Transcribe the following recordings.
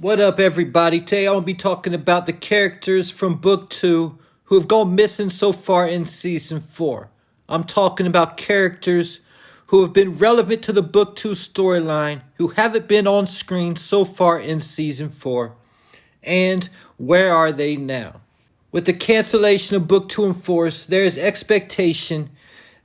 What up, everybody? Today I'll be talking about the characters from Book 2 who have gone missing so far in Season 4. I'm talking about characters who have been relevant to the Book 2 storyline, who haven't been on screen so far in Season 4. And where are they now? With the cancellation of Book 2 in force, there is expectation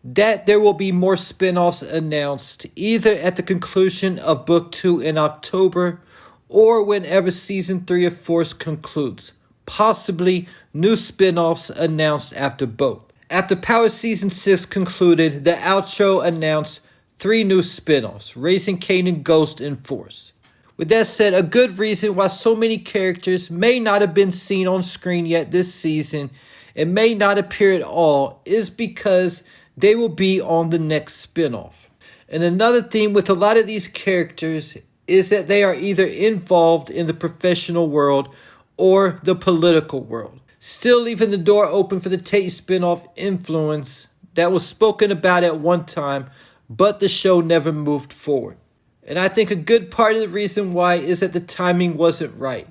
that there will be more spin-offs announced, either at the conclusion of Book 2 in October or whenever Season 3 of Force concludes. Possibly new spin-offs announced after both. After Power Season 6 concluded, the outro announced 3 new spin-offs, Raising Kanan, Ghost, and Force. With that said, a good reason why so many characters may not have been seen on screen yet this season and may not appear at all is because they will be on the next spin-off. And another theme with a lot of these characters is that they are either involved in the professional world or the political world, still leaving the door open for the Tate spinoff influence that was spoken about at one time, but the show never moved forward. And I think a good part of the reason why is that the timing wasn't right,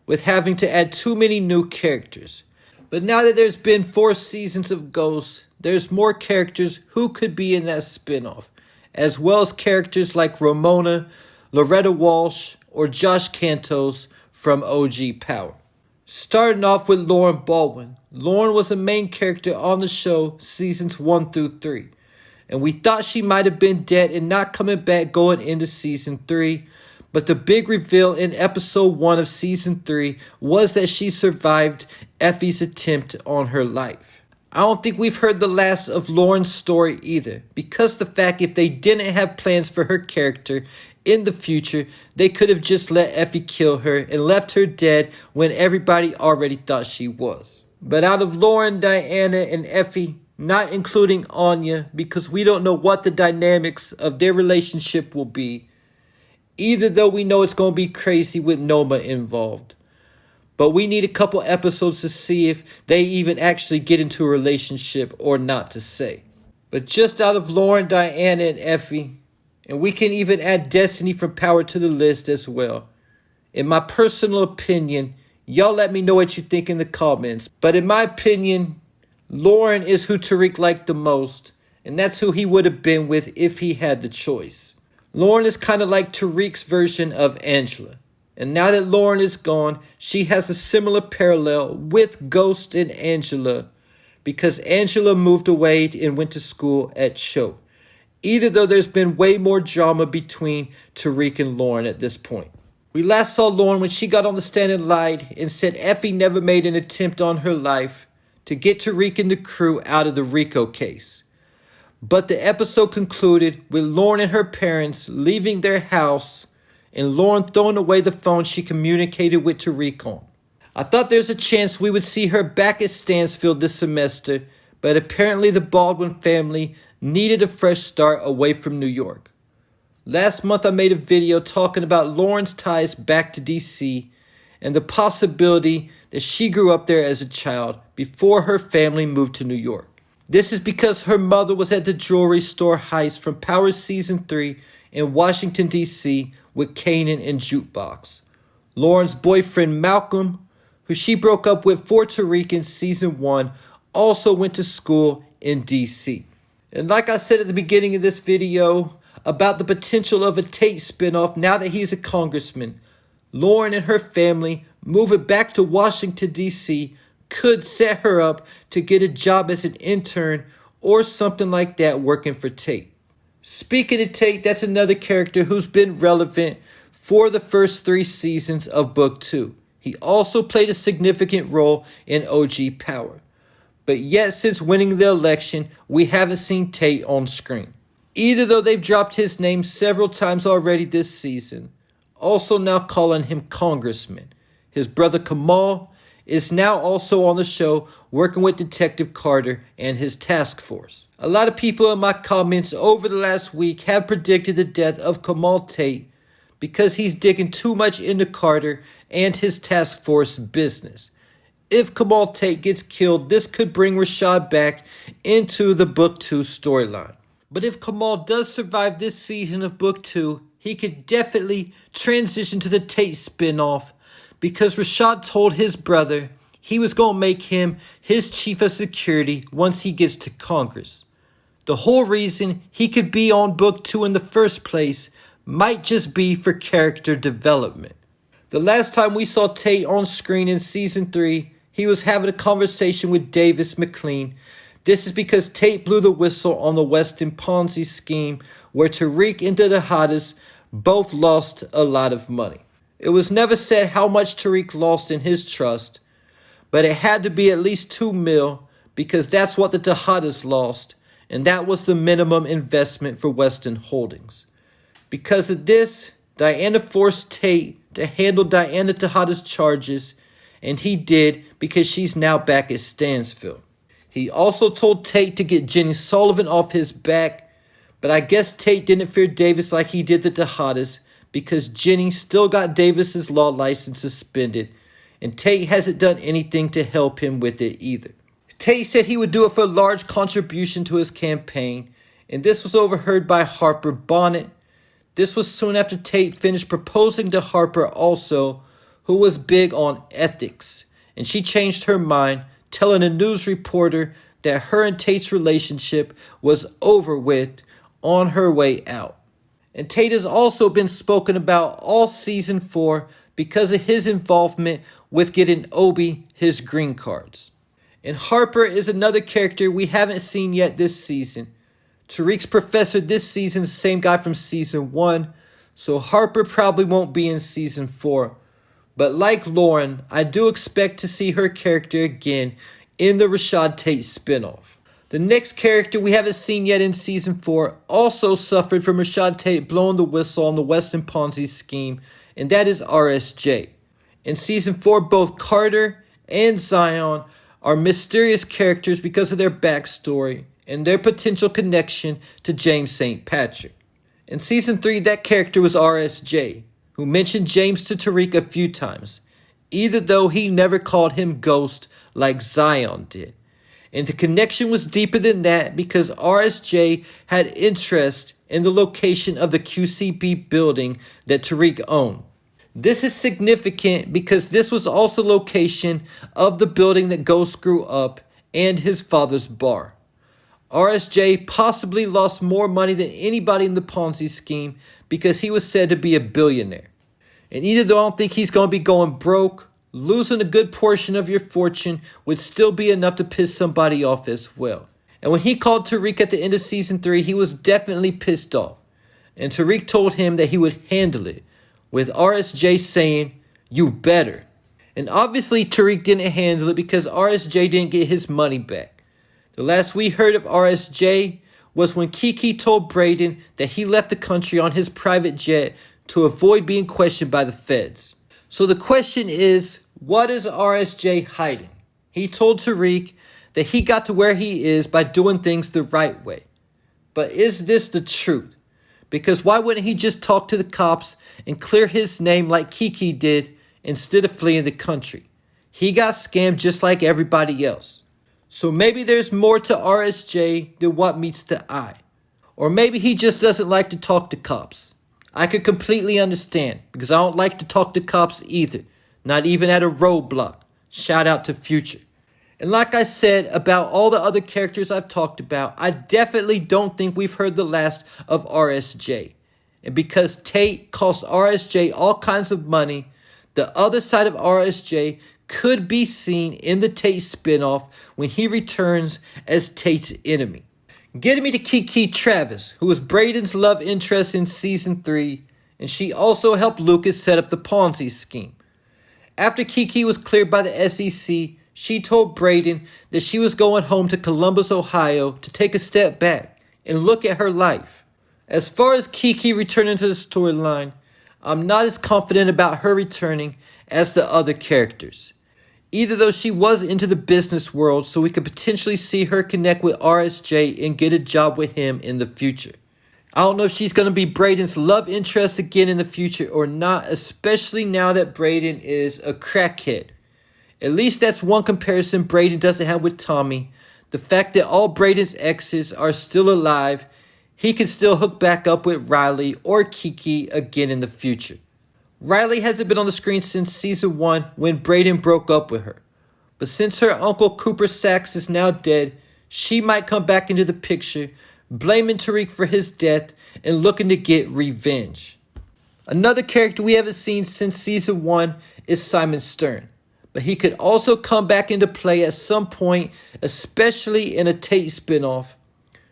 with having to add too many new characters. But now that there's been 4 seasons of Ghost, there's more characters who could be in that spinoff, as well as characters like Ramona, Loretta Walsh, or Josh Cantos from OG Power. Starting off with Lauren Baldwin. Lauren was a main character on the show seasons 1 through 3. And we thought she might have been dead and not coming back going into season 3. But the big reveal in episode 1 of season 3 was that she survived Effie's attempt on her life. I don't think we've heard the last of Lauren's story either, because the fact if they didn't have plans for her character in the future, they could have just let Effie kill her and left her dead when everybody already thought she was. But out of Lauren, Diana, and Effie, not including Anya, because we don't know what the dynamics of their relationship will be, either though we know it's going to be crazy with Noma involved. But we need a couple episodes to see if they even actually get into a relationship or not to say. But just out of Lauren, Diana, and Effie, and we can even add Destiny from Power to the list as well. In my personal opinion, y'all let me know what you think in the comments. But in my opinion, Lauren is who Tariq liked the most, and that's who he would have been with if he had the choice. Lauren is kind of like Tariq's version of Angela. And now that Lauren is gone, she has a similar parallel with Ghost and Angela, because Angela moved away and went to school at Cho. Either though there's been way more drama between Tariq and Lauren at this point. We last saw Lauren when she got on the stand and lied and said Effie never made an attempt on her life to get Tariq and the crew out of the Rico case. But the episode concluded with Lauren and her parents leaving their house and Lauren throwing away the phone she communicated with Tariq on. I thought there's a chance we would see her back at Stansfield this semester, but apparently the Baldwin family needed a fresh start away from New York. Last month I made a video talking about Lauren's ties back to DC and the possibility that she grew up there as a child before her family moved to New York. This is because her mother was at the jewelry store heist from Power Season 3 in Washington, D.C. with Kanan and Jukebox. Lauren's boyfriend Malcolm, who she broke up with for Tariq in Season 1, also went to school in D.C. And like I said at the beginning of this video about the potential of a Tate spinoff now that he's a congressman, Lauren and her family moving back to Washington, D.C. could set her up to get a job as an intern or something like that working for Tate. Speaking of Tate, that's another character who's been relevant for the first 3 seasons of Book 2. He also played a significant role in OG Power. But yet since winning the election, we haven't seen Tate on screen. Either though they've dropped his name several times already this season, also now calling him Congressman. His brother Kamal is now also on the show working with Detective Carter and his task force. A lot of people in my comments over the last week have predicted the death of Kamal Tate because he's digging too much into Carter and his task force business. If Kamal Tate gets killed, this could bring Rashad back into the Book 2 storyline. But if Kamal does survive this season of Book 2, he could definitely transition to the Tate spinoff because Rashad told his brother he was going to make him his chief of security once he gets to Congress. The whole reason he could be on book 2 in the first place might just be for character development. The last time we saw Tate on screen in season 3, he was having a conversation with Davis McLean. This is because Tate blew the whistle on the Weston Ponzi scheme where Tariq and the Tejadas both lost a lot of money. It was never said how much Tariq lost in his trust, but it had to be at least $2 million because that's what the Tejadas lost, and that was the minimum investment for Weston Holdings. Because of this, Diana forced Tate to handle Diana Tejada's charges, and he did because she's now back at Stansfield. He also told Tate to get Jenny Sullivan off his back, but I guess Tate didn't fear Davis like he did the Tejadas because Jenny still got Davis's law license suspended, and Tate hasn't done anything to help him with it either. Tate said he would do it for a large contribution to his campaign, and this was overheard by Harper Bonnet. This was soon after Tate finished proposing to Harper also, who was big on ethics, and she changed her mind, telling a news reporter that her and Tate's relationship was over with on her way out. And Tate has also been spoken about all season 4 because of his involvement with getting Obi his green cards. And Harper is another character we haven't seen yet this season. Tariq's professor this season is the same guy from season 1, so Harper probably won't be in season 4. But like Lauren, I do expect to see her character again in the Rashad Tate spinoff. The next character we haven't seen yet in season 4 also suffered from Rashad Tate blowing the whistle on the Weston Ponzi scheme, and that is RSJ. In season 4, both Carter and Zion are mysterious characters because of their backstory and their potential connection to James St. Patrick. In season 3, that character was RSJ, who mentioned James to Tariq a few times, even though he never called him Ghost like Zion did. And the connection was deeper than that because RSJ had interest in the location of the QCB building that Tariq owned. This is significant because this was also the location of the building that Ghost grew up and his father's bar. RSJ possibly lost more money than anybody in the Ponzi scheme because he was said to be a billionaire. And even though I don't think he's going to be going broke, losing a good portion of your fortune would still be enough to piss somebody off as well. And when he called Tariq at the end of season 3, he was definitely pissed off. And Tariq told him that he would handle it, with RSJ saying, "You better." And obviously Tariq didn't handle it because RSJ didn't get his money back. The last we heard of RSJ was when Kiki told Braden that he left the country on his private jet to avoid being questioned by the feds. So the question is, what is RSJ hiding? He told Tariq that he got to where he is by doing things the right way. But is this the truth? Because why wouldn't he just talk to the cops and clear his name like Kiki did instead of fleeing the country? He got scammed just like everybody else. So maybe there's more to RSJ than what meets the eye. Or maybe he just doesn't like to talk to cops. I could completely understand because I don't like to talk to cops either. Not even at a roadblock. Shout out to Future. And like I said about all the other characters I've talked about, I definitely don't think we've heard the last of RSJ. And because Tate cost RSJ all kinds of money, the other side of RSJ could be seen in the Tate spinoff when he returns as Tate's enemy. Getting me to Kiki Travis, who was Braden's love interest in season 3, and she also helped Lucas set up the Ponzi scheme. After Kiki was cleared by the SEC, she told Braden that she was going home to Columbus, Ohio to take a step back and look at her life. As far as Kiki returning to the storyline, I'm not as confident about her returning as the other characters. Either though she was into the business world, so we could potentially see her connect with RSJ and get a job with him in the future. I don't know if she's going to be Braden's love interest again in the future or not, especially now that Braden is a crackhead. At least that's one comparison Braden doesn't have with Tommy. The fact that all Braden's exes are still alive he could still hook back up with Riley or Kiki again in the future. Riley hasn't been on the screen since season 1 when Brayden broke up with her. But since her uncle Cooper Saxe is now dead, she might come back into the picture, blaming Tariq for his death and looking to get revenge. Another character we haven't seen since season 1 is Simon Stern, but he could also come back into play at some point, especially in a Tate spinoff,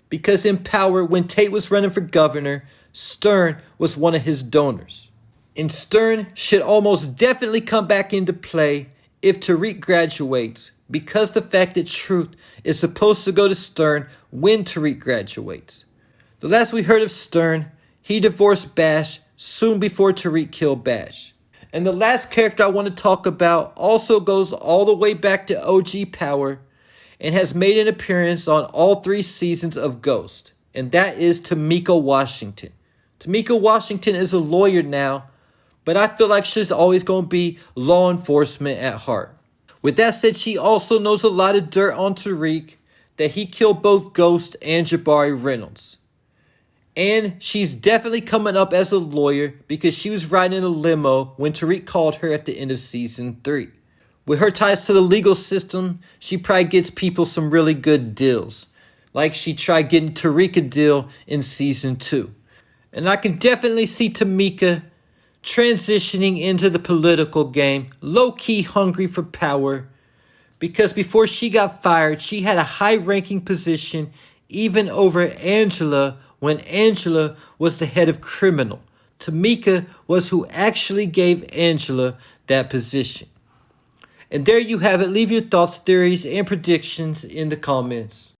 because in Power, when Tate was running for governor, Stern was one of his donors. And Stern should almost definitely come back into play if Tariq graduates, because the fact that Truth is supposed to go to Stern when Tariq graduates. The last we heard of Stern, he divorced Bash soon before Tariq killed Bash. And the last character I want to talk about also goes all the way back to OG Power and has made an appearance on all 3 seasons of Ghost, and that is Tamika Washington. Tamika Washington is a lawyer now, but I feel like she's always going to be law enforcement at heart. With that said, she also knows a lot of dirt on Tariq, that he killed both Ghost and Jabari Reynolds. And she's definitely coming up as a lawyer because she was riding in a limo when Tariq called her at the end of season 3. With her ties to the legal system, she probably gets people some really good deals, like she tried getting Tariq a deal in season 2. And I can definitely see Tamika transitioning into the political game, low-key hungry for power, because before she got fired, she had a high-ranking position even over Angela when Angela was the head of criminal. Tamika was who actually gave Angela that position. And there you have it. Leave your thoughts, theories, and predictions in the comments.